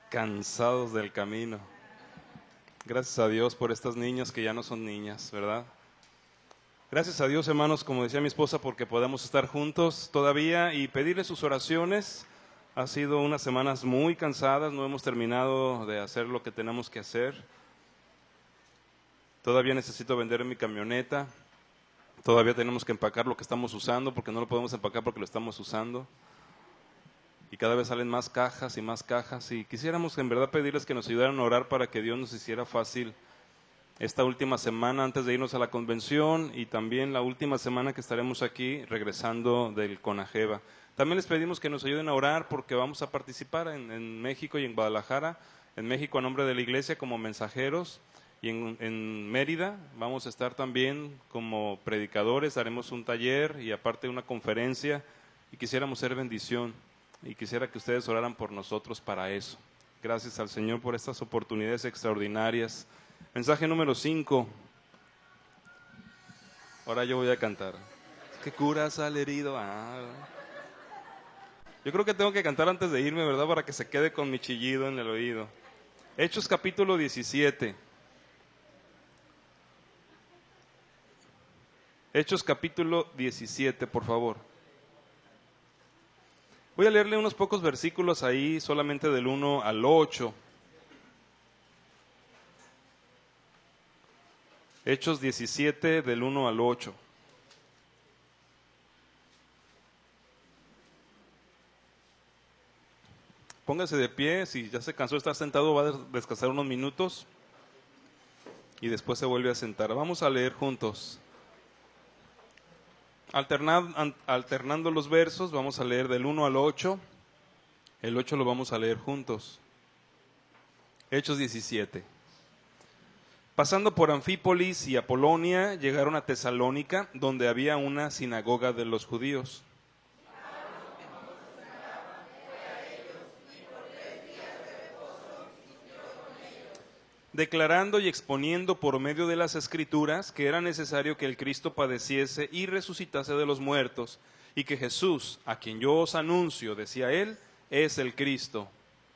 Cansados del camino. Gracias a Dios por estas niñas que ya no son niñas, ¿verdad? Gracias a Dios, hermanos, como decía mi esposa, porque podemos estar juntos todavía y pedirle sus oraciones. Ha sido unas semanas muy cansadas, no hemos terminado de hacer lo que tenemos que hacer. Todavía necesito vender mi camioneta. Todavía tenemos que empacar lo que estamos usando, porque no lo podemos empacar porque lo estamos usando. Y cada vez salen más cajas y quisiéramos en verdad pedirles que nos ayudaran a orar para que Dios nos hiciera fácil esta última semana antes de irnos a la convención y también la última semana que estaremos aquí regresando del CONAGEVA. También les pedimos que nos ayuden a orar porque vamos a participar en México y en Guadalajara, en México a nombre de la iglesia como mensajeros y en Mérida vamos a estar también como predicadores, haremos un taller y aparte una conferencia y quisiéramos ser bendición. Y quisiera que ustedes oraran por nosotros para eso. Gracias al Señor por estas oportunidades extraordinarias. Mensaje número 5. Ahora yo voy a cantar. ¿Qué curas al herido? Yo creo que tengo que cantar antes de irme, ¿verdad? Para que se quede con mi chillido en el oído. Hechos capítulo 17. Hechos capítulo 17, por favor. Voy a leerle unos pocos versículos ahí, solamente del 1 al 8. Hechos 17, del 1 al 8. Póngase de pie, si ya se cansó de estar sentado, va a descansar unos minutos y después se vuelve a sentar. Vamos a leer juntos. Alternando los versos, vamos a leer del 1 al 8. El 8 lo vamos a leer juntos. Hechos 17. Pasando por Anfípolis y Apolonia, llegaron a Tesalónica, donde había una sinagoga de los judíos. Declarando y exponiendo por medio de las Escrituras que era necesario que el Cristo padeciese y resucitase de los muertos, y que Jesús, a quien yo os anuncio, decía él, es el Cristo.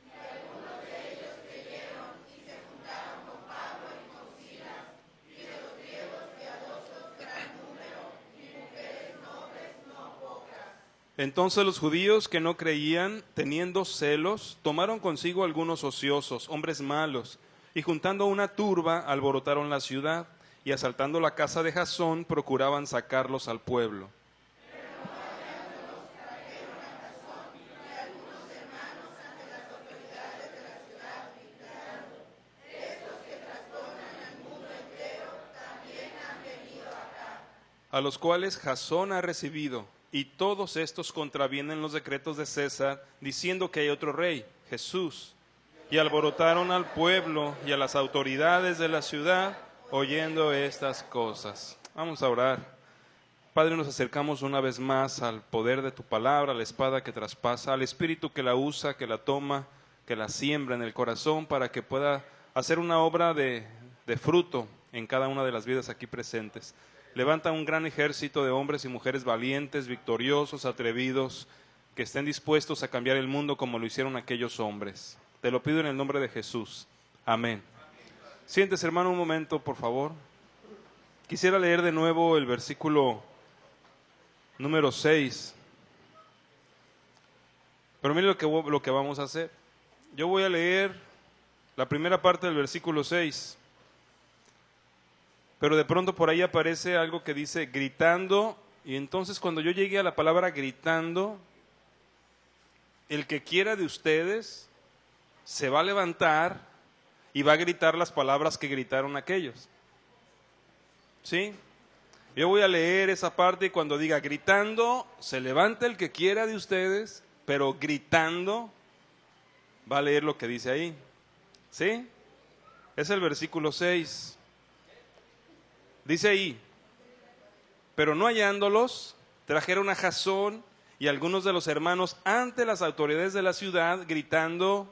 Y algunos de ellos creyeron y se juntaron con Pablo y con Silas, y de los griegos piadosos gran número, y mujeres nobles no pocas. Entonces los judíos que no creían, teniendo celos, tomaron consigo algunos ociosos, hombres malos, y juntando una turba, alborotaron la ciudad, y asaltando la casa de Jasón, procuraban sacarlos al pueblo. Pero no hallándolos, trajeron a Jasón y algunos hermanos ante las autoridades de la ciudad, gritando: estos que trastornan al mundo entero también han venido acá. A los cuales Jasón ha recibido, y todos estos contravienen los decretos de César, diciendo que hay otro rey, Jesús. Y alborotaron al pueblo y a las autoridades de la ciudad, oyendo estas cosas. Vamos a orar. Padre, nos acercamos una vez más al poder de tu palabra, a la espada que traspasa, al Espíritu que la usa, que la toma, que la siembra en el corazón para que pueda hacer una obra de fruto en cada una de las vidas aquí presentes. Levanta un gran ejército de hombres y mujeres valientes, victoriosos, atrevidos, que estén dispuestos a cambiar el mundo como lo hicieron aquellos hombres. Te lo pido en el nombre de Jesús. Amén. Siéntese, hermano, un momento, por favor. Quisiera leer de nuevo el versículo número 6. Pero mire lo que vamos a hacer. Yo voy a leer la primera parte del versículo 6. Pero de pronto por ahí aparece algo que dice gritando. Y entonces cuando yo llegue a la palabra gritando, el que quiera de ustedes se va a levantar y va a gritar las palabras que gritaron aquellos. ¿Sí? Yo voy a leer esa parte y cuando diga gritando, se levanta el que quiera de ustedes, pero gritando va a leer lo que dice ahí. ¿Sí? Es el versículo 6. Dice ahí: pero no hallándolos, trajeron a Jasón y algunos de los hermanos ante las autoridades de la ciudad, gritando: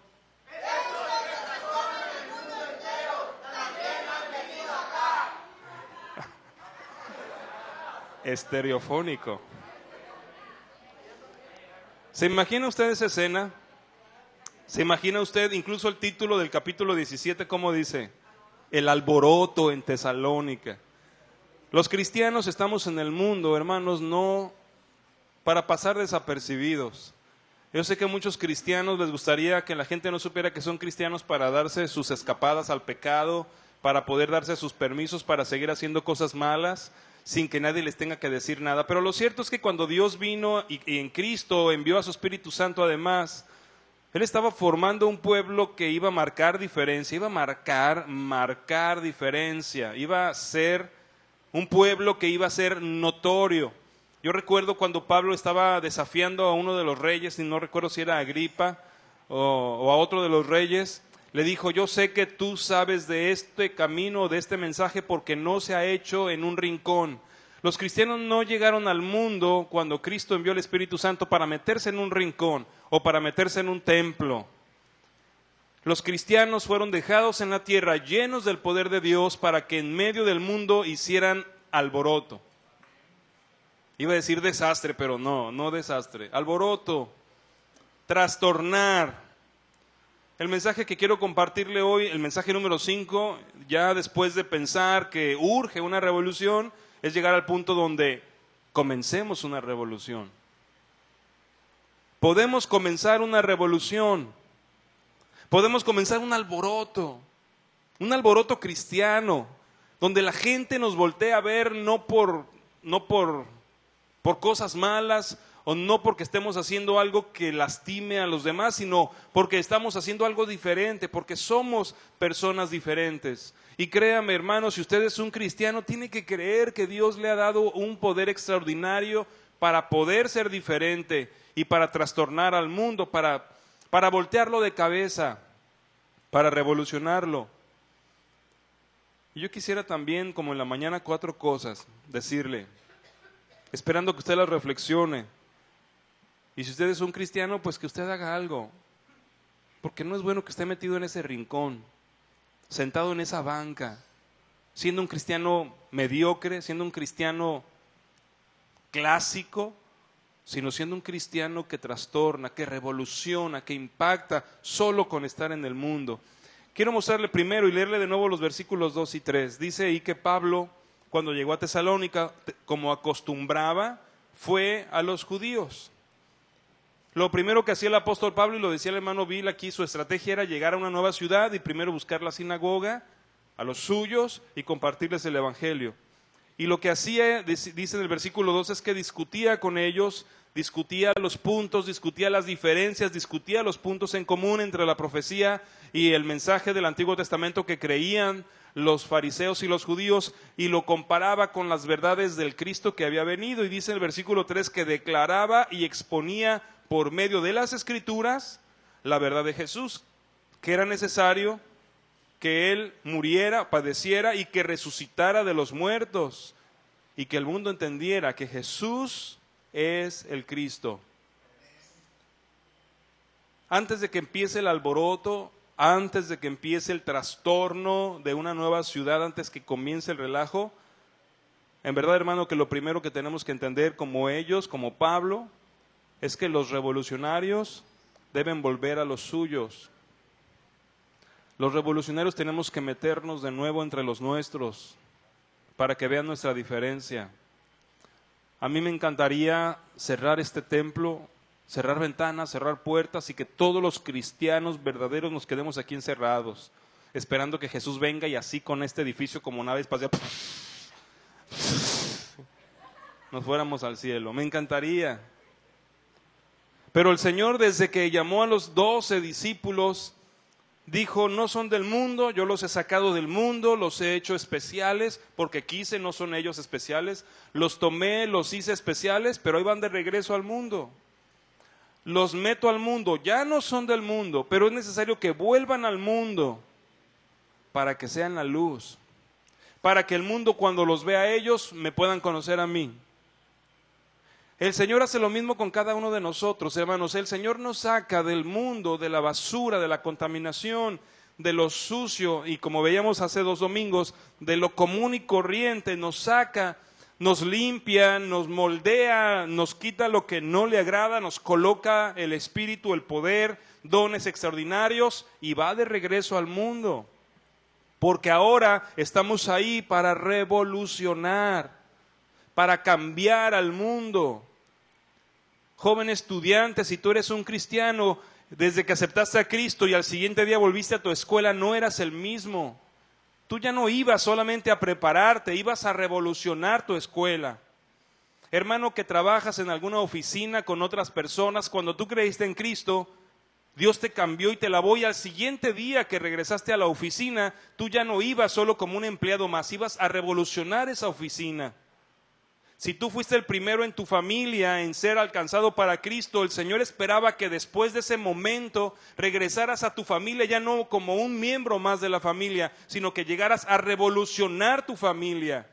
estereofónico. ¿Se imagina usted esa escena? ¿Se imagina usted incluso el título del capítulo 17, cómo dice? El alboroto en Tesalónica. Los cristianos estamos en el mundo, hermanos, no para pasar desapercibidos. Yo sé que a muchos cristianos les gustaría que la gente no supiera que son cristianos para darse sus escapadas al pecado, para poder darse sus permisos para seguir haciendo cosas malas, sin que nadie les tenga que decir nada. Pero lo cierto es que cuando Dios vino y en Cristo envió a su Espíritu Santo además, Él estaba formando un pueblo que iba a marcar diferencia, iba a marcar diferencia, iba a ser un pueblo que iba a ser notorio. Yo recuerdo cuando Pablo estaba desafiando a uno de los reyes, y no recuerdo si era Agripa o a otro de los reyes, le dijo: yo sé que tú sabes de este camino, de este mensaje, porque no se ha hecho en un rincón. Los cristianos no llegaron al mundo cuando Cristo envió el Espíritu Santo para meterse en un rincón o para meterse en un templo. Los cristianos fueron dejados en la tierra llenos del poder de Dios para que en medio del mundo hicieran alboroto. Iba a decir desastre, pero no desastre. Alboroto, trastornar. El mensaje que quiero compartirle hoy, el mensaje número 5, ya después de pensar que urge una revolución, es llegar al punto donde comencemos una revolución. Podemos comenzar una revolución. Podemos comenzar un alboroto cristiano, donde la gente nos voltee a ver no por cosas malas, o no porque estemos haciendo algo que lastime a los demás, sino porque estamos haciendo algo diferente, porque somos personas diferentes. Y créame, hermano, si usted es un cristiano, tiene que creer que Dios le ha dado un poder extraordinario para poder ser diferente y para trastornar al mundo, para voltearlo de cabeza, para revolucionarlo. Y yo quisiera también, como en la mañana, 4 cosas decirle, esperando que usted las reflexione. Y si usted es un cristiano, pues que usted haga algo, porque no es bueno que esté metido en ese rincón, sentado en esa banca, siendo un cristiano mediocre, siendo un cristiano clásico, sino siendo un cristiano que trastorna, que revoluciona, que impacta solo con estar en el mundo. Quiero mostrarle primero y leerle de nuevo los versículos 2 y 3. Dice ahí que Pablo, cuando llegó a Tesalónica, como acostumbraba, fue a los judíos. Lo primero que hacía el apóstol Pablo, y lo decía el hermano Bill aquí, su estrategia era llegar a una nueva ciudad y primero buscar la sinagoga, a los suyos, y compartirles el evangelio. Y lo que hacía, dice en el versículo 2, es que discutía con ellos, discutía los puntos, discutía las diferencias, discutía los puntos en común entre la profecía y el mensaje del Antiguo Testamento que creían los fariseos y los judíos, y lo comparaba con las verdades del Cristo que había venido. Y dice en el versículo 3 que declaraba y exponía por medio de las Escrituras la verdad de Jesús, que era necesario que Él muriera, padeciera y que resucitara de los muertos, y que el mundo entendiera que Jesús es el Cristo. Antes de que empiece el alboroto, antes de que empiece el trastorno de una nueva ciudad, antes que comience el relajo, en verdad, hermano, que lo primero que tenemos que entender como ellos, como Pablo, es que los revolucionarios deben volver a los suyos. Los revolucionarios tenemos que meternos de nuevo entre los nuestros para que vean nuestra diferencia. A mí me encantaría cerrar este templo, cerrar ventanas, cerrar puertas, y que todos los cristianos verdaderos nos quedemos aquí encerrados, esperando que Jesús venga y así con este edificio como nave espacial nos fuéramos al cielo. Me encantaría. Pero el Señor, desde que llamó a los 12 discípulos, dijo: no son del mundo, yo los he sacado del mundo, los he hecho especiales, porque quise, no son ellos especiales. Los tomé, los hice especiales, pero hoy van de regreso al mundo. Los meto al mundo, ya no son del mundo, pero es necesario que vuelvan al mundo para que sean la luz, para que el mundo, cuando los vea a ellos, me puedan conocer a mí. El Señor hace lo mismo con cada uno de nosotros, hermanos. El Señor nos saca del mundo, de la basura, de la contaminación, de lo sucio, y como veíamos hace 2 domingos, de lo común y corriente. Nos saca nos limpia, nos moldea, nos quita lo que no le agrada, nos coloca el espíritu, el poder, dones extraordinarios y va de regreso al mundo. Porque ahora estamos ahí para revolucionar, para cambiar al mundo. Joven estudiante, si tú eres un cristiano, desde que aceptaste a Cristo y al siguiente día volviste a tu escuela, no eras el mismo. Tú ya no ibas solamente a prepararte, ibas a revolucionar tu escuela. Hermano que trabajas en alguna oficina con otras personas, cuando tú creíste en Cristo, Dios te cambió y te lavó, y al siguiente día que regresaste a la oficina, tú ya no ibas solo como un empleado más, ibas a revolucionar esa oficina. Si tú fuiste el primero en tu familia en ser alcanzado para Cristo, el Señor esperaba que después de ese momento regresaras a tu familia ya no como un miembro más de la familia, sino que llegaras a revolucionar tu familia.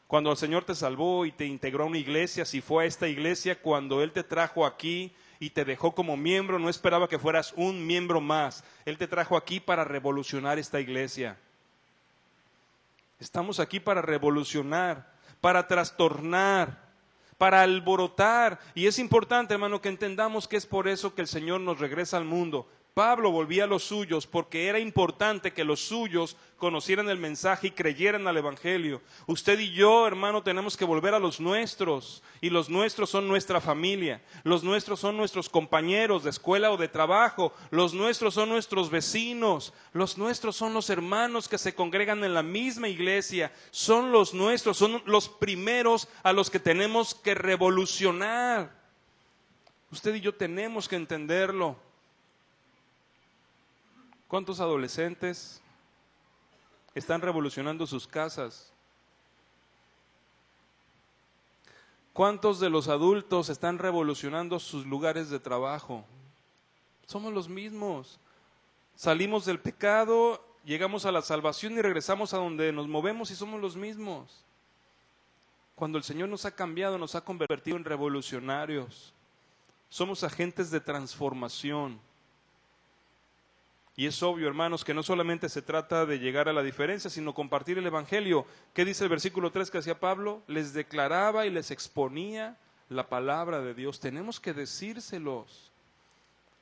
Cuando el Señor te salvó y te integró a una iglesia, si fue a esta iglesia, cuando Él te trajo aquí y te dejó como miembro, no esperaba que fueras un miembro más. Él te trajo aquí para revolucionar esta iglesia. Estamos aquí para revolucionar, para trastornar, para alborotar. Y es importante, hermano, que entendamos que es por eso que el Señor nos regresa al mundo. Pablo volvía a los suyos porque era importante que los suyos conocieran el mensaje y creyeran al evangelio. Usted y yo, hermano, tenemos que volver a los nuestros, y los nuestros son nuestra familia, los nuestros son nuestros compañeros de escuela o de trabajo, los nuestros son nuestros vecinos, los nuestros son los hermanos que se congregan en la misma iglesia, son los nuestros, son los primeros a los que tenemos que revolucionar. Usted y yo tenemos que entenderlo. ¿Cuántos adolescentes están revolucionando sus casas? ¿Cuántos de los adultos están revolucionando sus lugares de trabajo? Somos los mismos. Salimos del pecado, llegamos a la salvación y regresamos a donde nos movemos y somos los mismos. Cuando el Señor nos ha cambiado, nos ha convertido en revolucionarios. Somos agentes de transformación. Y es obvio, hermanos, que no solamente se trata de llegar a la diferencia, sino compartir el evangelio. ¿Qué dice el versículo 3 que hacía Pablo? Les declaraba y les exponía la palabra de Dios. Tenemos que decírselos.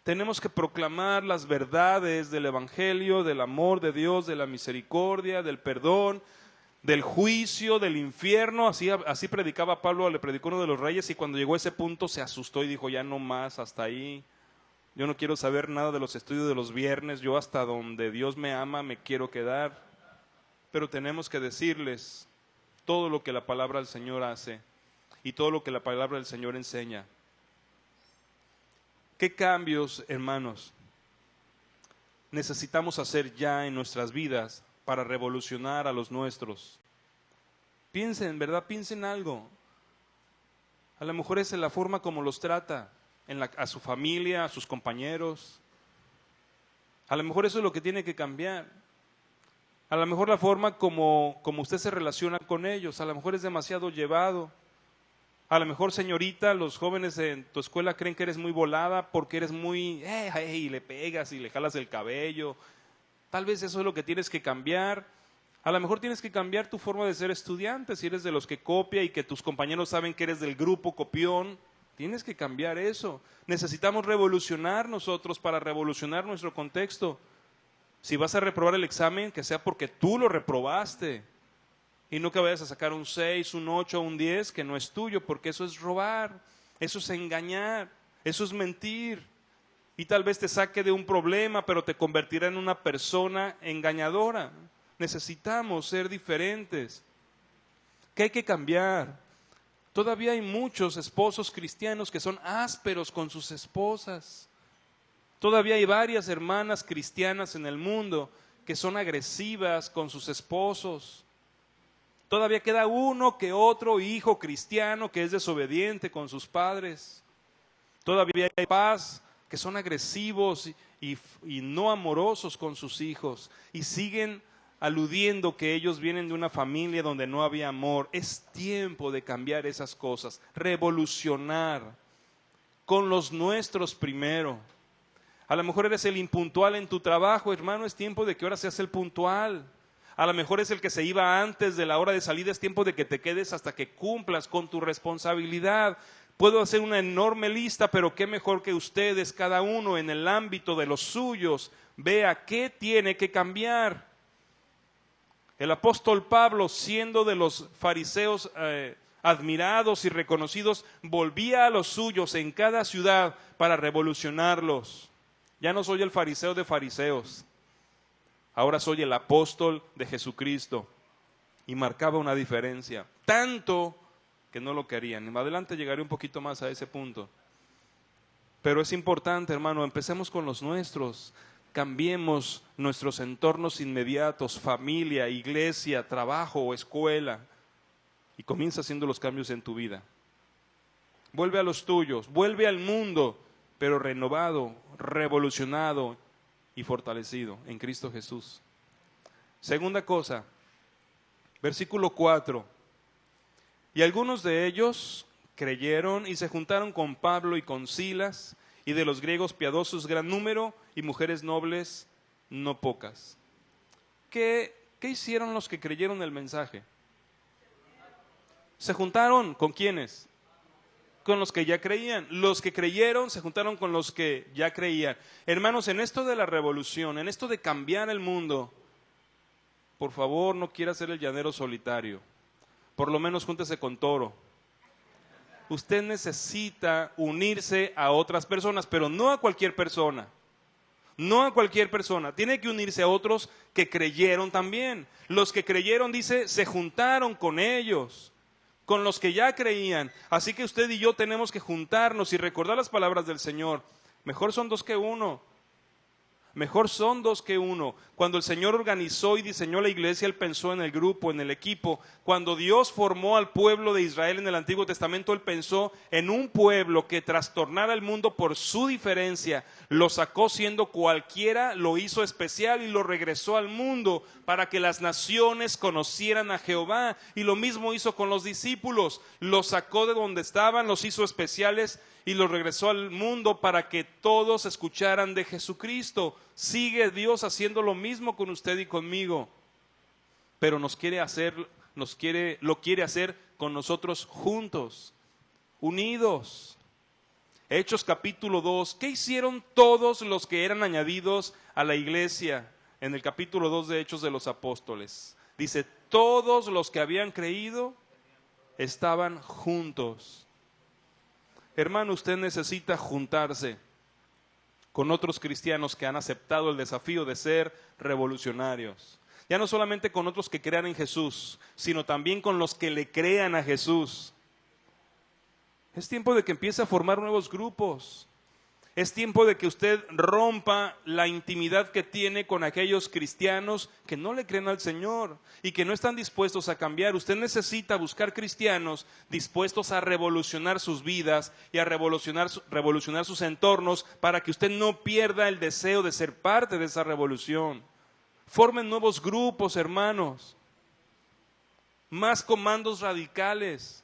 Tenemos que proclamar las verdades del evangelio, del amor de Dios, de la misericordia, del perdón, del juicio, del infierno. Así predicaba Pablo, le predicó uno de los reyes, y cuando llegó a ese punto se asustó y dijo, ya no más, hasta ahí. Yo no quiero saber nada de los estudios de los viernes, yo hasta donde Dios me ama me quiero quedar. Pero tenemos que decirles todo lo que la palabra del Señor hace y todo lo que la palabra del Señor enseña. ¿Qué cambios, hermanos, necesitamos hacer ya en nuestras vidas para revolucionar a los nuestros? Piensen, ¿verdad? Piensen algo. A lo mejor es en la forma como los trata. A su familia, a sus compañeros. A lo mejor eso es lo que tiene que cambiar. A lo mejor la forma como usted se relaciona con ellos, a lo mejor es demasiado llevado. A lo mejor, señorita, los jóvenes en tu escuela creen que eres muy volada porque eres muy, y le pegas y le jalas el cabello. Tal vez eso es lo que tienes que cambiar. A lo mejor tienes que cambiar tu forma de ser estudiante, si eres de los que copia y que tus compañeros saben que eres del grupo copión. Tienes que cambiar eso. Necesitamos revolucionar nosotros para revolucionar nuestro contexto. Si vas a reprobar el examen, que sea porque tú lo reprobaste. Y no que vayas a sacar un 6, un 8, un 10, que no es tuyo, porque eso es robar, eso es engañar, eso es mentir. Y tal vez te saque de un problema, pero te convertirá en una persona engañadora. Necesitamos ser diferentes. ¿Qué hay que cambiar? Todavía hay muchos esposos cristianos que son ásperos con sus esposas. Todavía hay varias hermanas cristianas en el mundo que son agresivas con sus esposos. Todavía queda uno que otro hijo cristiano que es desobediente con sus padres. Todavía hay papás que son agresivos y no amorosos con sus hijos y siguen aludiendo que ellos vienen de una familia donde no había amor. Es tiempo de cambiar esas cosas, revolucionar con los nuestros primero. A lo mejor eres el impuntual en tu trabajo, hermano, es tiempo de que ahora seas el puntual. a lo mejor es el que se iba antes de la hora de salida, es tiempo de que te quedes hasta que cumplas con tu responsabilidad. Puedo hacer una enorme lista, pero qué mejor que ustedes, cada uno en el ámbito de los suyos, vea qué tiene que cambiar. El apóstol Pablo, siendo de los fariseos admirados y reconocidos, volvía a los suyos en cada ciudad para revolucionarlos. Ya no soy el fariseo de fariseos, ahora soy el apóstol de Jesucristo. Y marcaba una diferencia, tanto que no lo querían. Más adelante llegaré un poquito más a ese punto. Pero es importante, hermano, empecemos con los nuestros. Cambiemos nuestros entornos inmediatos, familia, iglesia, trabajo o escuela, y comienza haciendo los cambios en tu vida. Vuelve a los tuyos, vuelve al mundo, pero renovado, revolucionado y fortalecido en Cristo Jesús. Segunda cosa, versículo 4. Y algunos de ellos creyeron y se juntaron con Pablo y con Silas, y de los griegos piadosos gran número, y mujeres nobles no pocas. ¿Qué hicieron los que creyeron el mensaje? ¿Se juntaron con quiénes? Con los que ya creían. Los que creyeron se juntaron con los que ya creían. Hermanos, en esto de la revolución, en esto de cambiar el mundo, por favor no quiera ser el llanero solitario. Por lo menos júntese con Toro. Usted necesita unirse a otras personas, pero no a cualquier persona. No a cualquier persona. Tiene que unirse a otros que creyeron también. Los que creyeron, dice, se juntaron con ellos, con los que ya creían. Así que usted y yo tenemos que juntarnos y recordar las palabras del Señor. Mejor son dos que uno. Mejor son dos que uno. Cuando el Señor organizó y diseñó la iglesia, Él pensó en el grupo, en el equipo. Cuando Dios formó al pueblo de Israel en el Antiguo Testamento, Él pensó en un pueblo que trastornara el mundo por su diferencia. Lo sacó siendo cualquiera, lo hizo especial y lo regresó al mundo para que las naciones conocieran a Jehová. Y lo mismo hizo con los discípulos. Los sacó de donde estaban, los hizo especiales y los regresó al mundo para que todos escucharan de Jesucristo. Sigue Dios haciendo lo mismo con usted y conmigo, pero lo quiere hacer con nosotros juntos, unidos. Hechos capítulo 2, ¿qué hicieron todos los que eran añadidos a la iglesia? En el capítulo 2 de Hechos de los Apóstoles, dice, todos los que habían creído estaban juntos. Hermano, usted necesita juntarse con otros cristianos que han aceptado el desafío de ser revolucionarios. Ya no solamente con otros que crean en Jesús, sino también con los que le crean a Jesús. Es tiempo de que empiece a formar nuevos grupos. Es tiempo de que usted rompa la intimidad que tiene con aquellos cristianos que no le creen al Señor y que no están dispuestos a cambiar. Usted necesita buscar cristianos dispuestos a revolucionar sus vidas y a revolucionar sus entornos para que usted no pierda el deseo de ser parte de esa revolución. Formen nuevos grupos, hermanos. Más comandos radicales.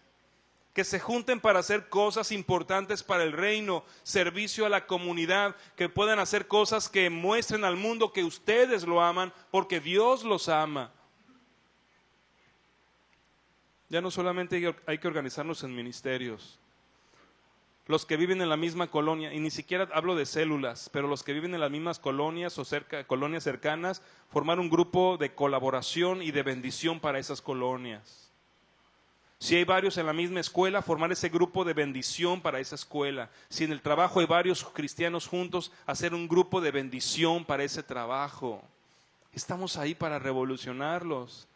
Que se junten para hacer cosas importantes para el reino, servicio a la comunidad, que puedan hacer cosas que muestren al mundo que ustedes lo aman, porque Dios los ama. Ya no solamente hay que organizarnos en ministerios. Los que viven en la misma colonia, y ni siquiera hablo de células, pero los que viven en las mismas colonias o colonias cercanas, formar un grupo de colaboración y de bendición para esas colonias. Si hay varios en la misma escuela, formar ese grupo de bendición para esa escuela. Si en el trabajo hay varios cristianos juntos, hacer un grupo de bendición para ese trabajo. Estamos ahí para revolucionarlos.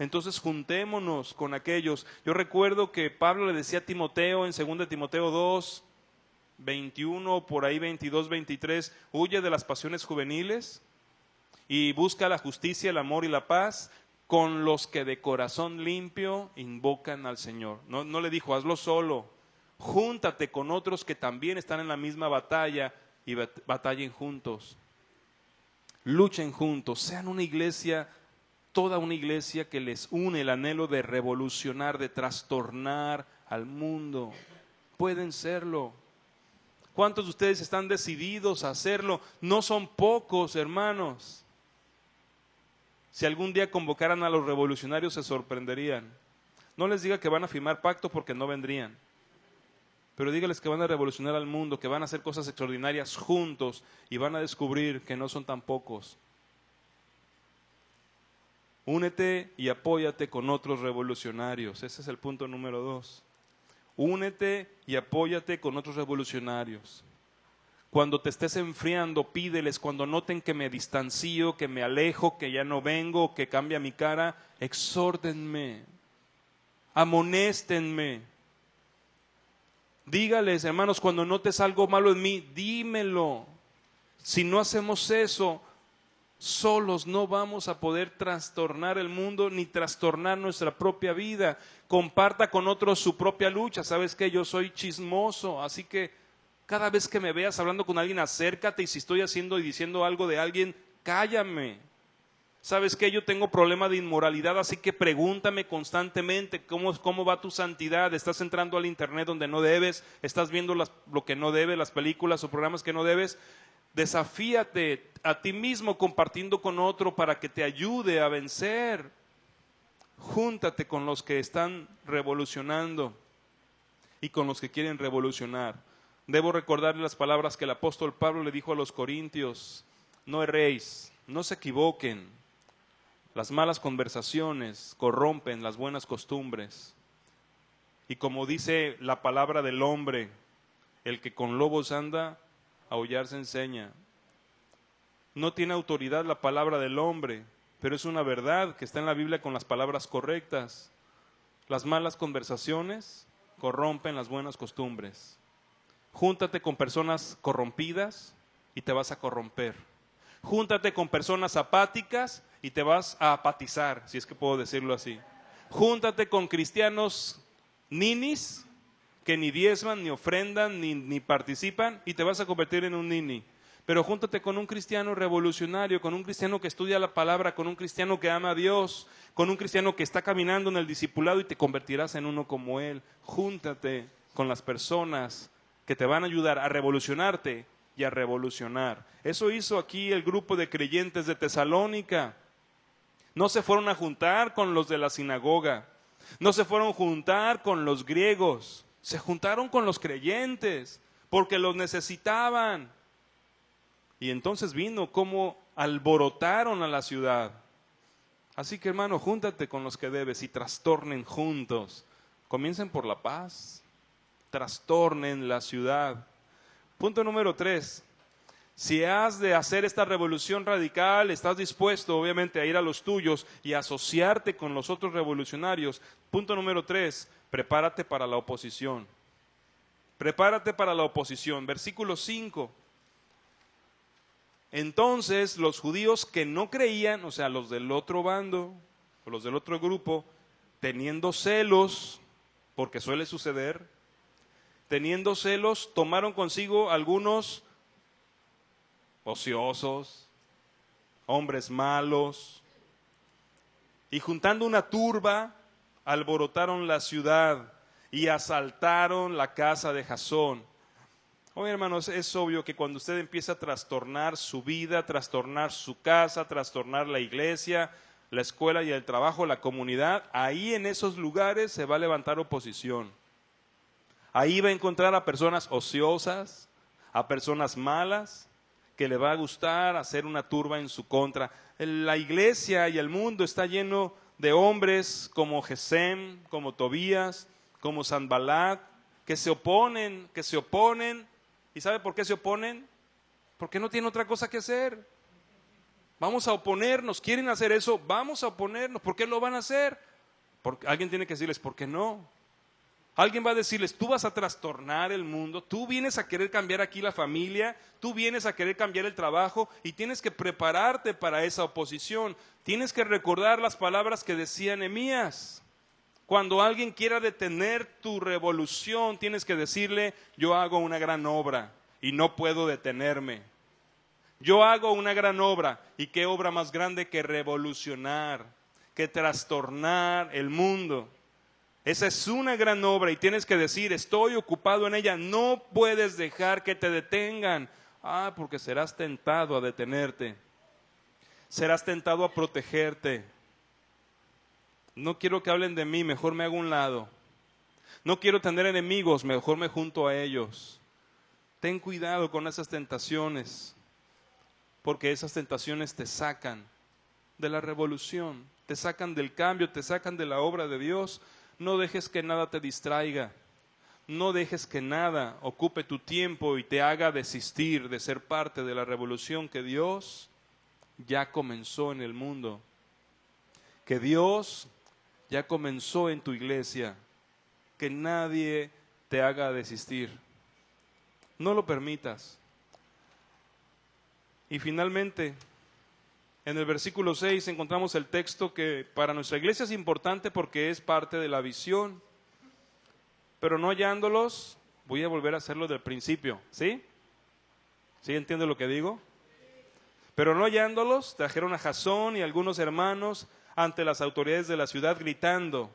Entonces juntémonos con aquellos. Yo recuerdo que Pablo le decía a Timoteo en 2 Timoteo 2, 21, por ahí 22, 23, huye de las pasiones juveniles y busca la justicia, el amor y la paz, con los que de corazón limpio invocan al Señor. No le dijo, hazlo solo, júntate con otros que también están en la misma batalla y batallen juntos. Luchen juntos, sean una iglesia, toda una iglesia que les une el anhelo de revolucionar, de trastornar al mundo. Pueden serlo. ¿Cuántos de ustedes están decididos a hacerlo? No son pocos, hermanos. Si algún día convocaran a los revolucionarios se sorprenderían. No les diga que van a firmar pacto porque no vendrían. Pero dígales que van a revolucionar al mundo, que van a hacer cosas extraordinarias juntos y van a descubrir que no son tan pocos. Únete y apóyate con otros revolucionarios. Ese es el punto número 2. Únete y apóyate con otros revolucionarios. Cuando te estés enfriando, pídeles. Cuando noten que me distancio, que me alejo, que ya no vengo, que cambia mi cara, exhórtenme, amonéstenme. Dígales, hermanos, cuando notes algo malo en mí, dímelo. Si no hacemos eso, solos no vamos a poder trastornar el mundo ni trastornar nuestra propia vida. Comparta con otros su propia lucha. ¿Sabes qué? Yo soy chismoso, así que cada vez que me veas hablando con alguien, acércate, y si estoy haciendo y diciendo algo de alguien, cállame. ¿Sabes qué? Yo tengo problema de inmoralidad, así que pregúntame constantemente cómo va tu santidad. ¿Estás entrando al internet donde no debes? ¿Estás viendo lo que no debes, las películas o programas que no debes? Desafíate a ti mismo compartiendo con otro para que te ayude a vencer. Júntate con los que están revolucionando y con los que quieren revolucionar. Debo recordarle las palabras que el apóstol Pablo le dijo a los corintios: no erréis, no se equivoquen. Las malas conversaciones corrompen las buenas costumbres. Y como dice la palabra del hombre, el que con lobos anda, a aullar se enseña. No tiene autoridad la palabra del hombre, pero es una verdad que está en la Biblia con las palabras correctas. Las malas conversaciones corrompen las buenas costumbres. Júntate con personas corrompidas y te vas a corromper. Júntate con personas apáticas y te vas a apatizar, si es que puedo decirlo así. Júntate con cristianos ninis que ni diezman, ni ofrendan, ni participan, y te vas a convertir en un nini. Pero júntate con un cristiano revolucionario, con un cristiano que estudia la palabra, con un cristiano que ama a Dios, con un cristiano que está caminando en el discipulado, y te convertirás en uno como él. Júntate con las personas que te van a ayudar a revolucionarte y a revolucionar. Eso hizo aquí el grupo de creyentes de Tesalónica. No se fueron a juntar con los de la sinagoga, no se fueron a juntar con los griegos, se juntaron con los creyentes porque los necesitaban. Y entonces vino como alborotaron a la ciudad. Así que, hermano, júntate con los que debes y trastornen juntos. Comiencen por la paz, trastornen la ciudad. Punto número 3. Si has de hacer esta revolución radical, estás dispuesto obviamente a ir a los tuyos y a asociarte con los otros revolucionarios. Punto número 3, prepárate para la oposición. Prepárate para la oposición. Versículo 5. Entonces los judíos que no creían, o sea, los del otro bando, o los del otro grupo, teniendo celos, porque suele suceder, teniendo celos, tomaron consigo algunos ociosos, hombres malos, y juntando una turba, alborotaron la ciudad y asaltaron la casa de Jasón. Oye, hermanos, es obvio que cuando usted empieza a trastornar su vida, trastornar su casa, trastornar la iglesia, la escuela y el trabajo, la comunidad, ahí en esos lugares se va a levantar oposición. Ahí va a encontrar a personas ociosas, a personas malas, que le va a gustar hacer una turba en su contra. La iglesia y el mundo está lleno de hombres como Gesem, como Tobías, como Sanballat, que se oponen. ¿Y sabe por qué se oponen? Porque no tienen otra cosa que hacer. Vamos a oponernos. ¿Quieren hacer eso? Vamos a oponernos. ¿Por qué lo van a hacer? Porque alguien tiene que decirles, ¿por qué no? Alguien va a decirles, tú vas a trastornar el mundo, tú vienes a querer cambiar aquí la familia, tú vienes a querer cambiar el trabajo y tienes que prepararte para esa oposición. Tienes que recordar las palabras que decía Nehemías. Cuando alguien quiera detener tu revolución, tienes que decirle, yo hago una gran obra y no puedo detenerme. Yo hago una gran obra, y qué obra más grande que revolucionar, que trastornar el mundo. Esa es una gran obra y tienes que decir, estoy ocupado en ella, no puedes dejar que te detengan. Porque serás tentado a detenerte. Serás tentado a protegerte. No quiero que hablen de mí, mejor me hago a un lado. No quiero tener enemigos, mejor me junto a ellos. Ten cuidado con esas tentaciones, porque esas tentaciones te sacan de la revolución, te sacan del cambio, te sacan de la obra de Dios. No dejes que nada te distraiga. No dejes que nada ocupe tu tiempo y te haga desistir de ser parte de la revolución que Dios ya comenzó en el mundo. Que Dios ya comenzó en tu iglesia. Que nadie te haga desistir. No lo permitas. Y finalmente, en el versículo 6 encontramos el texto que para nuestra iglesia es importante porque es parte de la visión. Pero no hallándolos, voy a volver a hacerlo del principio, ¿sí? ¿Sí entiende lo que digo? Pero no hallándolos, trajeron a Jasón y algunos hermanos ante las autoridades de la ciudad gritando: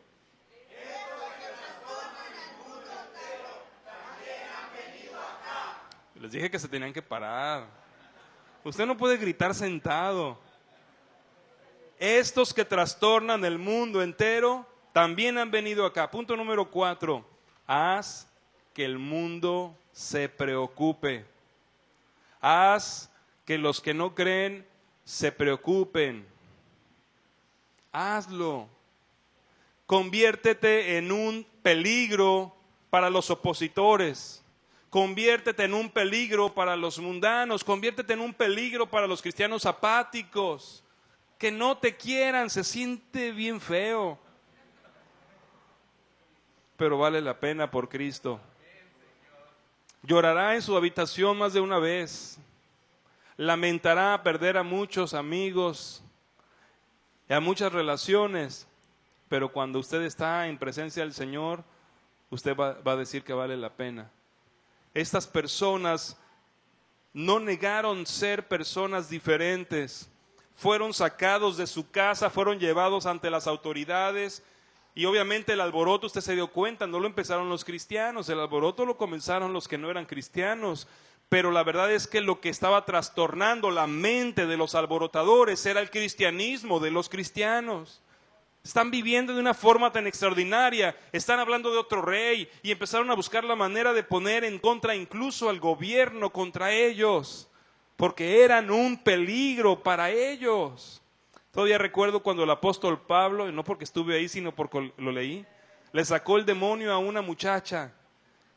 les dije que se tenían que parar. Usted no puede gritar sentado. Estos que trastornan el mundo entero también han venido acá. Punto número 4. Haz que el mundo se preocupe. Haz que los que no creen se preocupen. Hazlo. Conviértete en un peligro para los opositores. Conviértete en un peligro para los mundanos. Conviértete en un peligro para los cristianos apáticos. Que no te quieran, se siente bien feo. Pero vale la pena por Cristo. Llorará en su habitación más de una vez. Lamentará perder a muchos amigos y a muchas relaciones. Pero cuando usted está en presencia del Señor, usted va a decir que vale la pena. Estas personas no negaron ser personas diferentes. Fueron sacados de su casa, fueron llevados ante las autoridades. Y obviamente el alboroto, usted se dio cuenta, no lo empezaron los cristianos, el alboroto lo comenzaron los que no eran cristianos. Pero la verdad es que lo que estaba trastornando la mente de los alborotadores era el cristianismo de los cristianos. Están viviendo de una forma tan extraordinaria, están hablando de otro rey y empezaron a buscar la manera de poner en contra incluso al gobierno contra ellos, porque eran un peligro para ellos. Todavía recuerdo cuando el apóstol Pablo, no porque estuve ahí, sino porque lo leí, le sacó el demonio a una muchacha,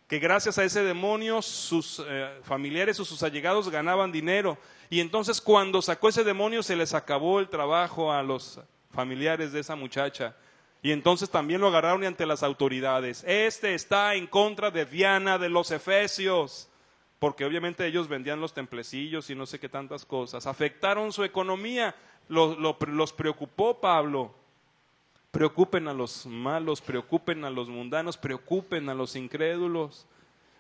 que gracias a ese demonio sus familiares o sus allegados ganaban dinero. Y entonces cuando sacó ese demonio se les acabó el trabajo a los familiares de esa muchacha. Y entonces también lo agarraron ante las autoridades. Este está en contra de Diana de los Efesios. Porque obviamente ellos vendían los templecillos y no sé qué tantas cosas. Afectaron su economía. Los preocupó Pablo. Preocupen a los malos, preocupen a los mundanos, preocupen a los incrédulos,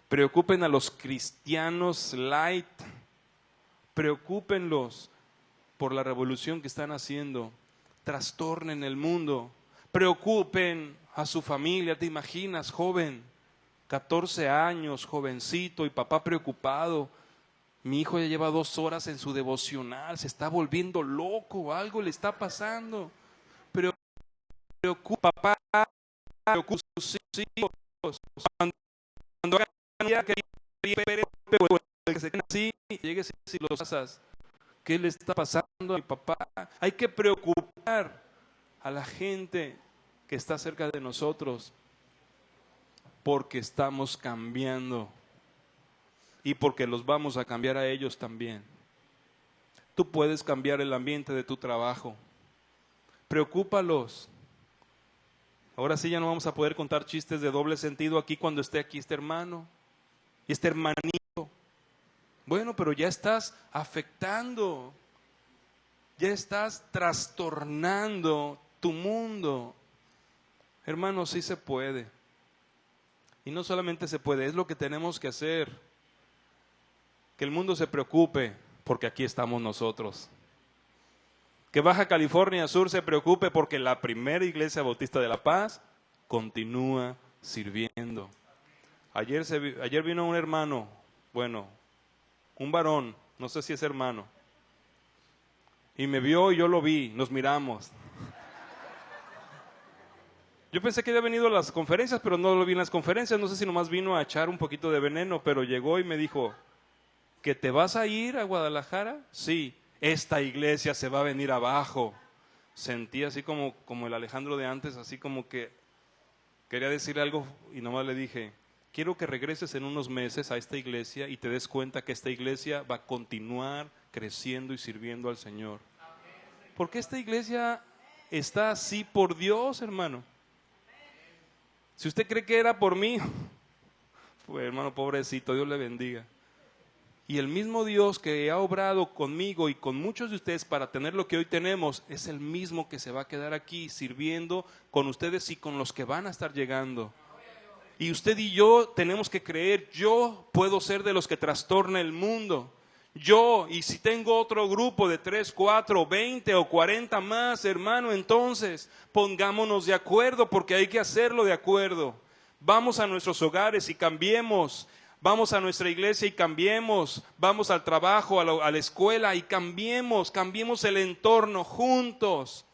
preocupen a los cristianos light, preocúpenlos por la revolución que están haciendo, trastornen el mundo, preocupen a su familia. ¿Te imaginas, joven? 14 años, jovencito y papá preocupado. Mi hijo ya lleva 2 horas en su devocional, se está volviendo loco, algo le está pasando. Preocupa, papá, preocupa a sus hijos. Cuando hagan que se queden así, llegues y los pasas. ¿Qué le está pasando a mi papá? Hay que preocupar a la gente que está cerca de nosotros, porque estamos cambiando y porque los vamos a cambiar a ellos también. Tú puedes cambiar el ambiente de tu trabajo. Preocúpalos. Ahora sí ya no vamos a poder contar chistes de doble sentido aquí cuando esté aquí este hermano y este hermanito. Bueno, pero ya estás afectando, ya estás trastornando tu mundo. Hermanos, sí se puede. Y no solamente se puede, es lo que tenemos que hacer. Que el mundo se preocupe, porque aquí estamos nosotros. Que Baja California Sur se preocupe porque la primera iglesia bautista de La Paz continúa sirviendo. Ayer vino un hermano, bueno, un varón, no sé si es hermano, Y me vio y yo lo vi, nos miramos. Yo pensé que había venido a las conferencias, pero no lo vi en las conferencias. No sé si nomás vino a echar un poquito de veneno, pero llegó y me dijo, ¿que te vas a ir a Guadalajara? Sí, esta iglesia se va a venir abajo. Sentí así como el Alejandro de antes, así como que quería decir algo y nomás le dije, quiero que regreses en unos meses a esta iglesia y te des cuenta que esta iglesia va a continuar creciendo y sirviendo al Señor. Porque esta iglesia está así por Dios, hermano. Si usted cree que era por mí, pues hermano, pobrecito, Dios le bendiga. Y el mismo Dios que ha obrado conmigo y con muchos de ustedes para tener lo que hoy tenemos, es el mismo que se va a quedar aquí sirviendo con ustedes y con los que van a estar llegando. Y usted y yo tenemos que creer, yo puedo ser de los que trastorna el mundo. Yo, y si tengo otro grupo de 3, 4, 20 o 40 más, hermano, entonces pongámonos de acuerdo porque hay que hacerlo de acuerdo. Vamos a nuestros hogares y cambiemos. Vamos a nuestra iglesia y cambiemos. Vamos al trabajo, a la escuela y cambiemos el entorno juntos.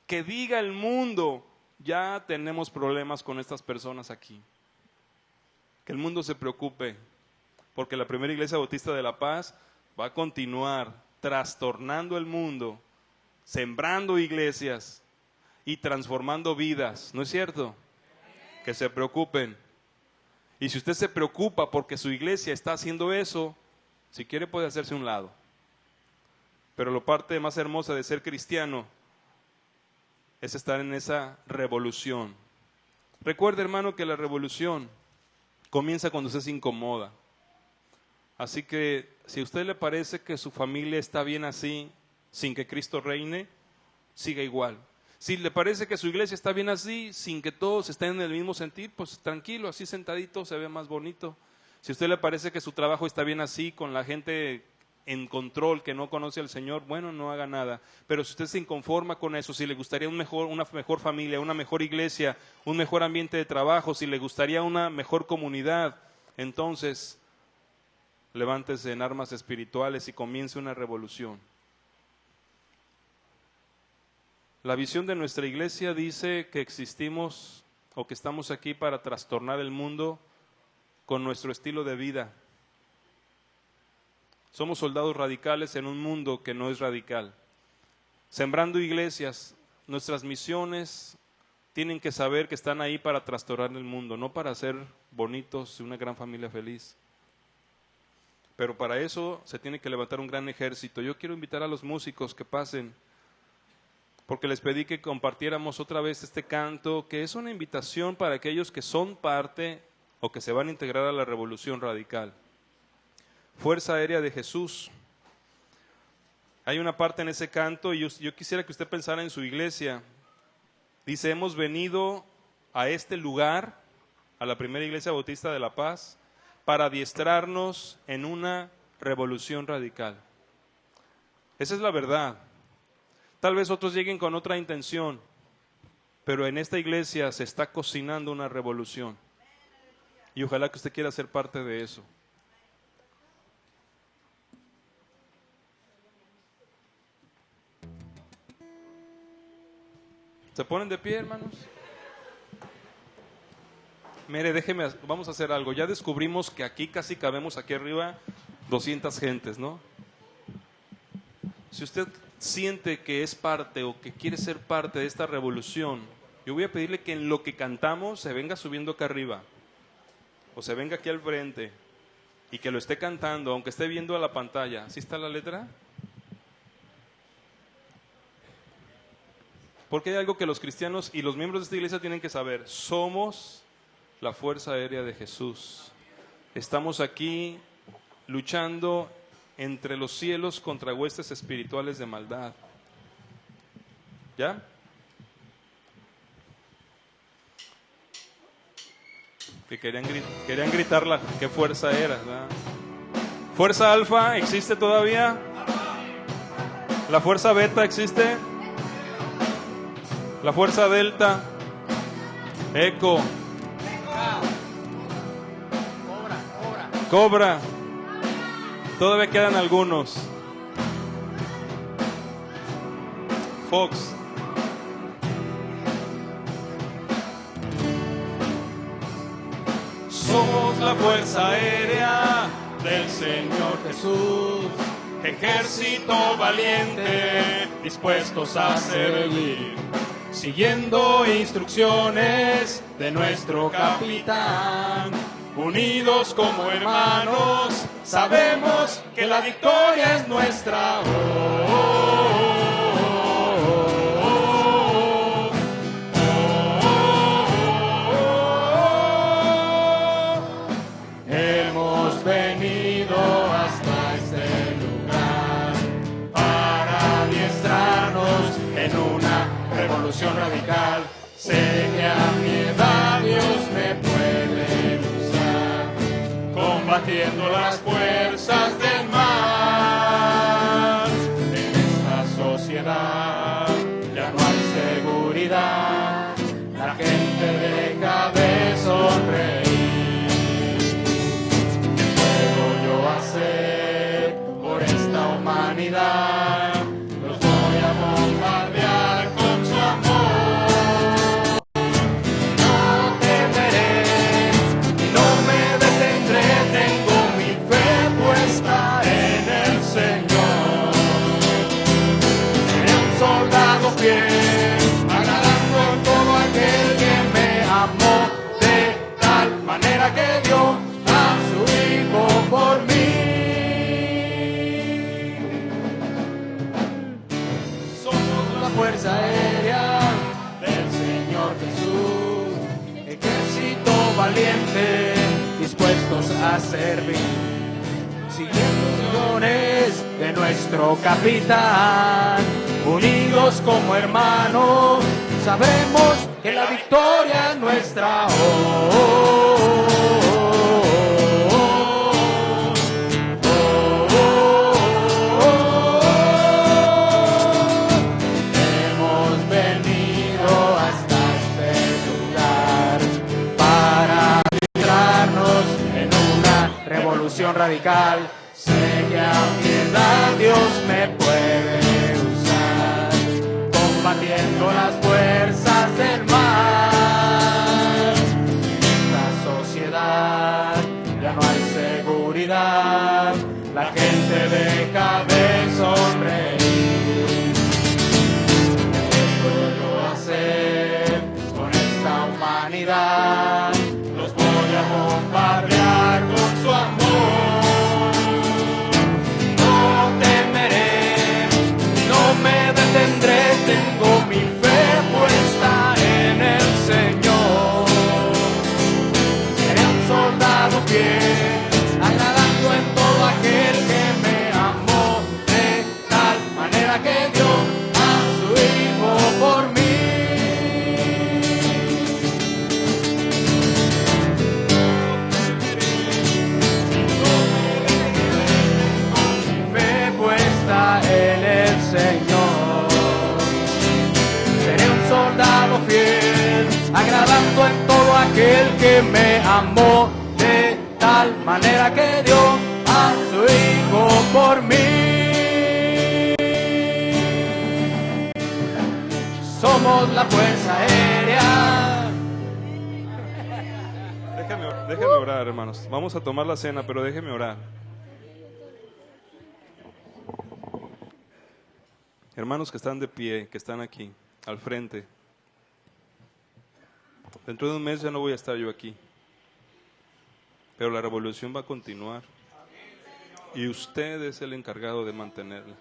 Que diga el mundo, ya tenemos problemas con estas personas aquí. Que el mundo se preocupe, porque la primera iglesia bautista de La Paz va a continuar trastornando el mundo, sembrando iglesias y transformando vidas, ¿no es cierto? Que se preocupen. Y si usted se preocupa porque su iglesia está haciendo eso, si quiere puede hacerse a un lado. Pero la parte más hermosa de ser cristiano es estar en esa revolución. Recuerde, hermano, que la revolución comienza cuando usted se incomoda. Así que si a usted le parece que su familia está bien así, sin que Cristo reine, siga igual. Si le parece que su iglesia está bien así, sin que todos estén en el mismo sentir, pues tranquilo, así sentadito se ve más bonito. Si a usted le parece que su trabajo está bien así, con la gente en control que no conoce al Señor, bueno, no haga nada. Pero si usted se inconforma con eso, si le gustaría una mejor familia, una mejor iglesia, un mejor ambiente de trabajo, si le gustaría una mejor comunidad, entonces levántese en armas espirituales y comience una revolución. La visión de nuestra iglesia dice que existimos o que estamos aquí para trastornar el mundo con nuestro estilo de vida. Somos soldados radicales en un mundo que no es radical. Sembrando iglesias, nuestras misiones tienen que saber que están ahí para trastornar el mundo, no para ser bonitos y una gran familia feliz. Pero para eso se tiene que levantar un gran ejército. Yo quiero invitar a los músicos que pasen, porque les pedí que compartiéramos otra vez este canto, que es una invitación para aquellos que son parte o que se van a integrar a la revolución radical. Fuerza Aérea de Jesús. Hay una parte en ese canto y yo quisiera que usted pensara en su iglesia. Dice, hemos venido a este lugar, a la primera iglesia bautista de La Paz, para adiestrarnos en una revolución radical. Esa es la verdad. Tal vez otros lleguen con otra intención, pero en esta iglesia se está cocinando una revolución. Y ojalá que usted quiera ser parte de eso. ¿Se ponen de pie, hermanos? Mire, vamos a hacer algo. Ya descubrimos que aquí casi cabemos aquí arriba 200 gentes, ¿no? Si usted siente que es parte o que quiere ser parte de esta revolución, yo voy a pedirle que en lo que cantamos se venga subiendo acá arriba o se venga aquí al frente y que lo esté cantando, aunque esté viendo a la pantalla. ¿Sí está la letra? Porque hay algo que los cristianos y los miembros de esta iglesia tienen que saber. Somos la Fuerza Aérea de Jesús. Estamos aquí luchando entre los cielos contra huestes espirituales de maldad. ¿Ya? Que querían gritarla, qué fuerza era, ¿verdad? ¿Fuerza Alfa existe todavía? ¿La fuerza Beta existe? ¿La fuerza Delta? Eco. Cobra. Todavía quedan algunos. Fox. Somos la fuerza aérea del Señor Jesús, ejército valiente, dispuestos a servir, siguiendo instrucciones de nuestro capitán. Unidos como hermanos, sabemos que la victoria es nuestra. Hemos venido hasta este lugar para adiestrarnos en una revolución radical. Sé que a mi edad Dios me puede usar, combatiendo las fuerzas del mal. En esta sociedad ya no hay seguridad, la gente deja de sonreír. ¿Qué puedo yo hacer por esta humanidad? Los voy a bombardear con su amor. Agradando a todo aquel que me amó, de tal manera que dio a su Hijo por mí. Somos la fuerza aérea del Señor Jesús, ejército valiente, dispuestos a servir, siguiendo órdenes de nuestro capitán. Unidos como hermanos, sabremos que la victoria es nuestra. Hemos venido hasta este lugar para adentrarnos en una revolución radical. Sé que a mi edad Dios me puede combatiendo las fuerzas del mal. En esta sociedad ya no hay seguridad, la gente deja de sonreír. ¿Qué puedo yo hacer con esta humanidad? Los voy a bombardear con su amor. No temeré, no me detendré. Tengo mi fe puesta en el Señor. Seré un soldado fiel, agradando en todo aquel que me amó, de tal manera que dio a su Hijo por mí. Tengo mi fe puesta en el Señor. Soldado fiel, agradando en todo aquel que me amó, de tal manera que dio a su Hijo por mí. Somos la fuerza aérea. Déjenme orar, hermanos. Vamos a tomar la cena, pero déjenme orar. Hermanos que están de pie, que están aquí al frente. Dentro de un mes ya no voy a estar yo aquí, pero la revolución va a continuar y usted es el encargado de mantenerla.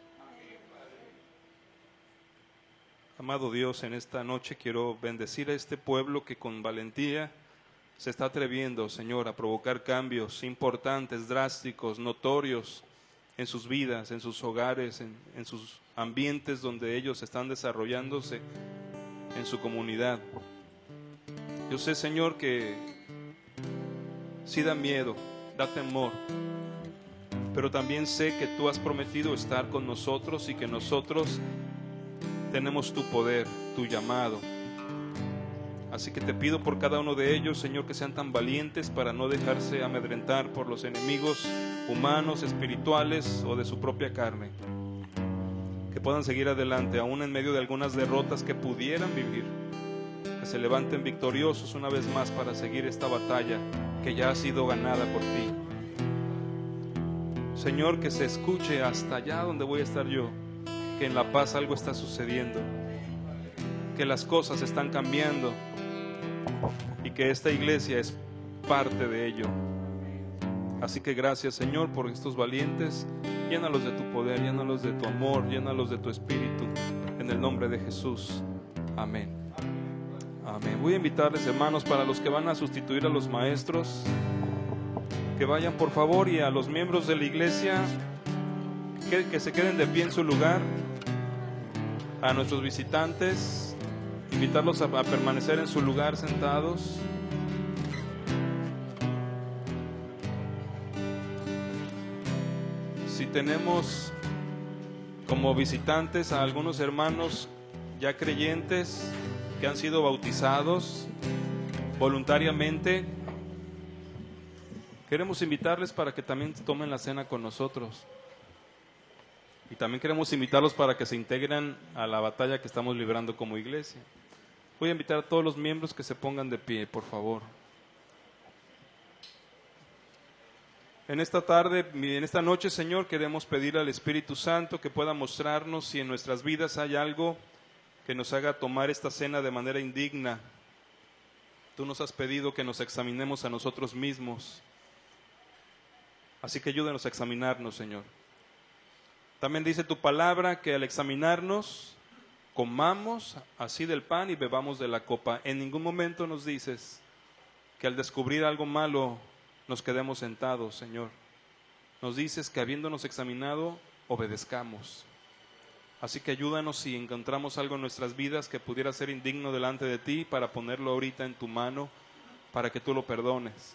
Amado Dios, en esta noche quiero bendecir a este pueblo que con valentía se está atreviendo, Señor, a provocar cambios importantes, drásticos, notorios en sus vidas, en sus hogares, en sus ambientes donde ellos están desarrollándose, en su comunidad. Yo sé, Señor, que sí da miedo, da temor, pero también sé que tú has prometido estar con nosotros y que nosotros tenemos tu poder, tu llamado. Así que te pido por cada uno de ellos, Señor, que sean tan valientes para no dejarse amedrentar por los enemigos humanos, espirituales o de su propia carne. que puedan seguir adelante, aún en medio de algunas derrotas que pudieran vivir, que se levanten victoriosos una vez más para seguir esta batalla que ya ha sido ganada por ti. Señor, que se escuche hasta allá donde voy a estar yo, que en La Paz algo está sucediendo, que las cosas están cambiando y que esta iglesia es parte de ello. Así que gracias, Señor, por estos valientes. Llénalos de tu poder, llénalos de tu amor, llénalos de tu espíritu, en el nombre de Jesús. Amén. Amén. Voy a invitarles, hermanos, para los que van a sustituir a los maestros, que vayan por favor, y a los miembros de la iglesia que se queden de pie en su lugar. A nuestros visitantes, invitarlos a permanecer en su lugar sentados. Si tenemos como visitantes a algunos hermanos ya creyentes que han sido bautizados voluntariamente, queremos invitarles para que también tomen la cena con nosotros. Y también queremos invitarlos para que se integren a la batalla que estamos librando como iglesia. Voy a invitar a todos los miembros que se pongan de pie, por favor. En esta tarde, en esta noche, Señor, queremos pedir al Espíritu Santo que pueda mostrarnos si en nuestras vidas hay algo que nos haga tomar esta cena de manera indigna. Tú nos has pedido que nos examinemos a nosotros mismos. Así que ayúdanos a examinarnos, Señor. También dice tu palabra que al examinarnos, comamos así del pan y bebamos de la copa. En ningún momento nos dices que al descubrir algo malo nos quedemos sentados, Señor. Nos dices que habiéndonos examinado, obedezcamos. Así que ayúdanos si encontramos algo en nuestras vidas que pudiera ser indigno delante de ti, para ponerlo ahorita en tu mano, para que tú lo perdones.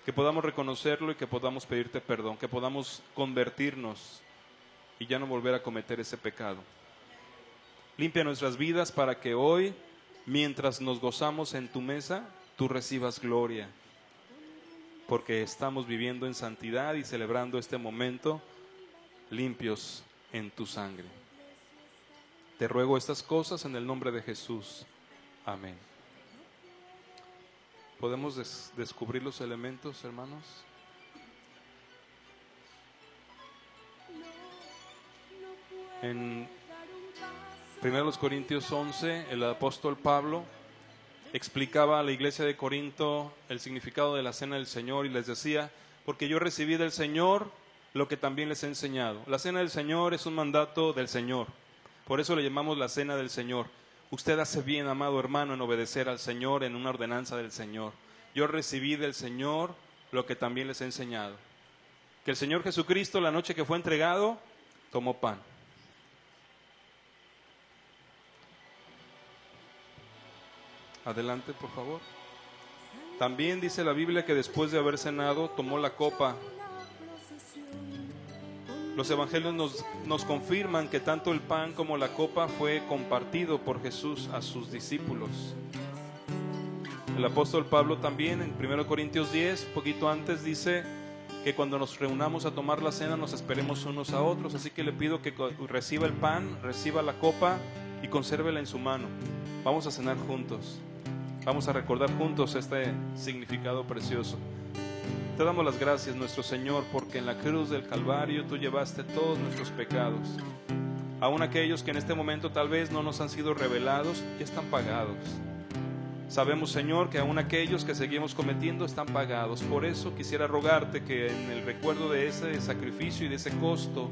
Que podamos reconocerlo y que podamos pedirte perdón, que podamos convertirnos y ya no volver a cometer ese pecado. Limpia nuestras vidas para que hoy, mientras nos gozamos en tu mesa, tú recibas gloria, porque estamos viviendo en santidad y celebrando este momento limpios en tu sangre. Te ruego estas cosas en el nombre de Jesús. Amén. ¿Podemos descubrir los elementos, hermanos? En 1 Corintios 11, el apóstol Pablo explicaba a la iglesia de Corinto el significado de la cena del Señor y les decía: porque yo recibí del Señor lo que también les he enseñado. La cena del Señor es un mandato del Señor, por eso le llamamos la cena del Señor. Usted hace bien, amado hermano, en obedecer al Señor, en una ordenanza del Señor. Yo recibí del Señor lo que también les he enseñado. Que el Señor Jesucristo, la noche que fue entregado, tomó pan. Adelante, por favor. También dice la Biblia que después de haber cenado, tomó la copa. Los evangelios nos confirman que tanto el pan como la copa fue compartido por Jesús a sus discípulos. El apóstol Pablo también en 1 Corintios 10, poquito antes, dice que cuando nos reunamos a tomar la cena nos esperemos unos a otros. Así que le pido que reciba el pan, reciba la copa y consérvela en su mano. Vamos a cenar juntos. Vamos a recordar juntos este significado precioso. Te damos las gracias, nuestro Señor, porque en la cruz del Calvario tú llevaste todos nuestros pecados. Aún aquellos que en este momento tal vez no nos han sido revelados, ya están pagados. Sabemos, Señor, que aún aquellos que seguimos cometiendo están pagados. Por eso quisiera rogarte que en el recuerdo de ese sacrificio y de ese costo,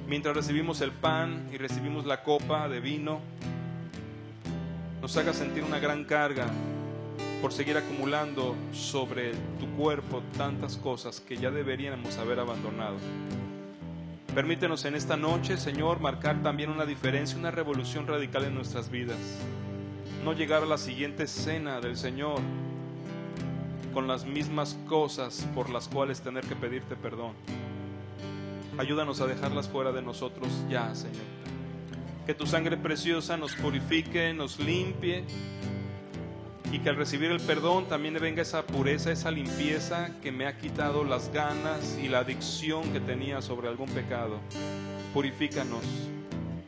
mientras recibimos el pan y recibimos la copa de vino, nos haga sentir una gran carga por seguir acumulando sobre tu cuerpo tantas cosas que ya deberíamos haber abandonado. Permítenos en esta noche, Señor, marcar también una diferencia, una revolución radical en nuestras vidas. No llegar a la siguiente cena del Señor con las mismas cosas por las cuales tener que pedirte perdón. Ayúdanos a dejarlas fuera de nosotros ya, Señor. Que tu sangre preciosa nos purifique, nos limpie, y que al recibir el perdón también venga esa pureza, esa limpieza que me ha quitado las ganas y la adicción que tenía sobre algún pecado. Purifícanos,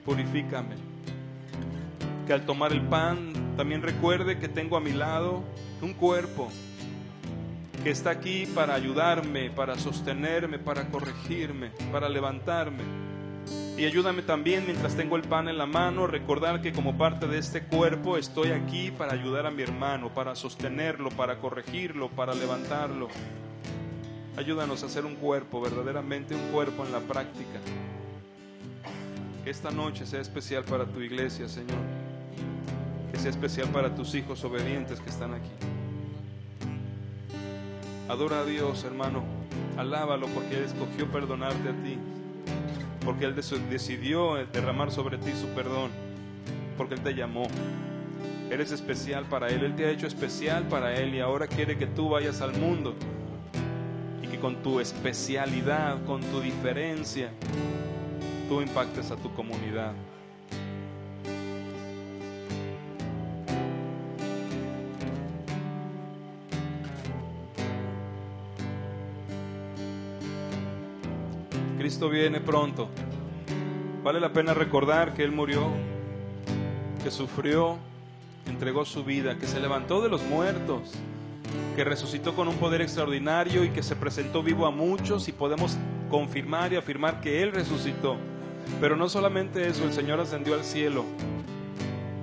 purifícame. Que al tomar el pan también recuerde que tengo a mi lado un cuerpo que está aquí para ayudarme, para sostenerme, para corregirme, para levantarme. Y ayúdame también, mientras tengo el pan en la mano, recordar que como parte de este cuerpo estoy aquí para ayudar a mi hermano, para sostenerlo, para corregirlo, para levantarlo. Ayúdanos a hacer un cuerpo, verdaderamente un cuerpo en la práctica. Que esta noche sea especial para tu iglesia, Señor. Que sea especial para tus hijos obedientes que están aquí. Adora a Dios, hermano. Alábalo porque Él escogió perdonarte a ti. Porque Él decidió derramar sobre ti su perdón. Porque Él te llamó. Eres especial para Él. Él te ha hecho especial para Él. Y ahora quiere que tú vayas al mundo. Y que con tu especialidad, con tu diferencia, tú impactes a tu comunidad. Cristo viene pronto. Vale la pena recordar que Él murió, que sufrió, entregó su vida, que se levantó de los muertos, que resucitó con un poder extraordinario y que se presentó vivo a muchos, y podemos confirmar y afirmar que Él resucitó. Pero no solamente eso, el Señor ascendió al cielo.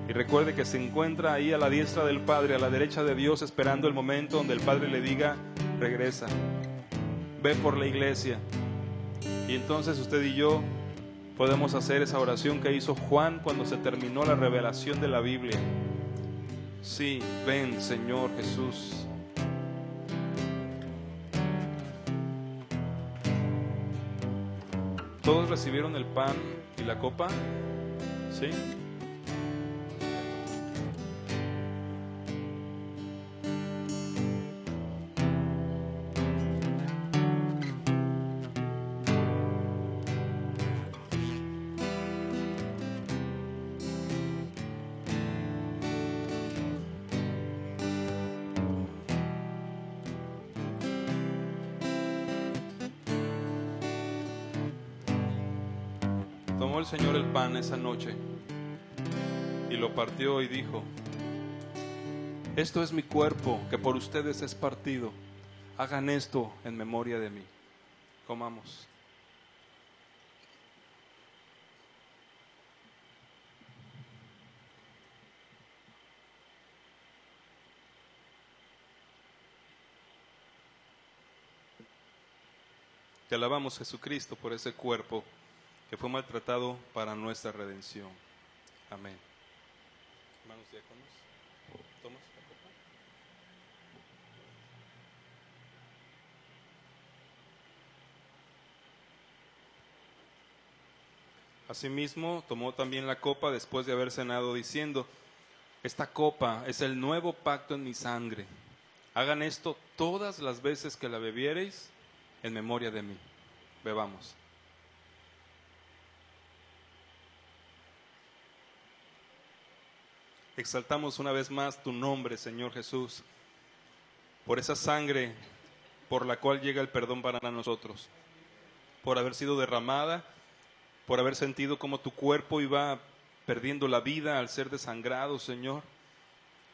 Y recuerde que se encuentra ahí a la diestra del Padre, a la derecha de Dios, esperando el momento donde el Padre le diga: regresa, ve por la iglesia. Y entonces usted y yo podemos hacer esa oración que hizo Juan cuando se terminó la revelación de la Biblia. Sí, ven, Señor Jesús. ¿Todos recibieron el pan y la copa? ¿Sí? Tomó el Señor el pan esa noche y lo partió y dijo: esto es mi cuerpo que por ustedes es partido. Hagan esto en memoria de mí. Comamos. Te alabamos, Jesucristo, por ese cuerpo que fue maltratado para nuestra redención. Amén. Hermanos diáconos, ¿tomas la copa? Asimismo, tomó también la copa después de haber cenado, diciendo: esta copa es el nuevo pacto en mi sangre. Hagan esto todas las veces que la bebiereis en memoria de mí. Bebamos. Exaltamos una vez más tu nombre, Señor Jesús, por esa sangre por la cual llega el perdón para nosotros, por haber sido derramada, por haber sentido como tu cuerpo iba perdiendo la vida al ser desangrado, Señor,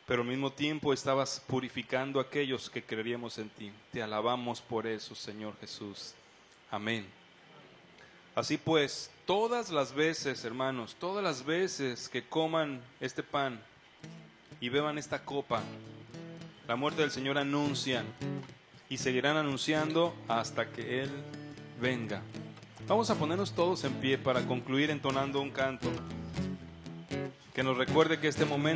pero al mismo tiempo estabas purificando a aquellos que creeríamos en ti. Te alabamos por eso, Señor Jesús. Amén. Así pues, todas las veces, hermanos, todas las veces que coman este pan y beban esta copa, la muerte del Señor anuncian y seguirán anunciando hasta que Él venga. Vamos a ponernos todos en pie para concluir entonando un canto que nos recuerde que este momento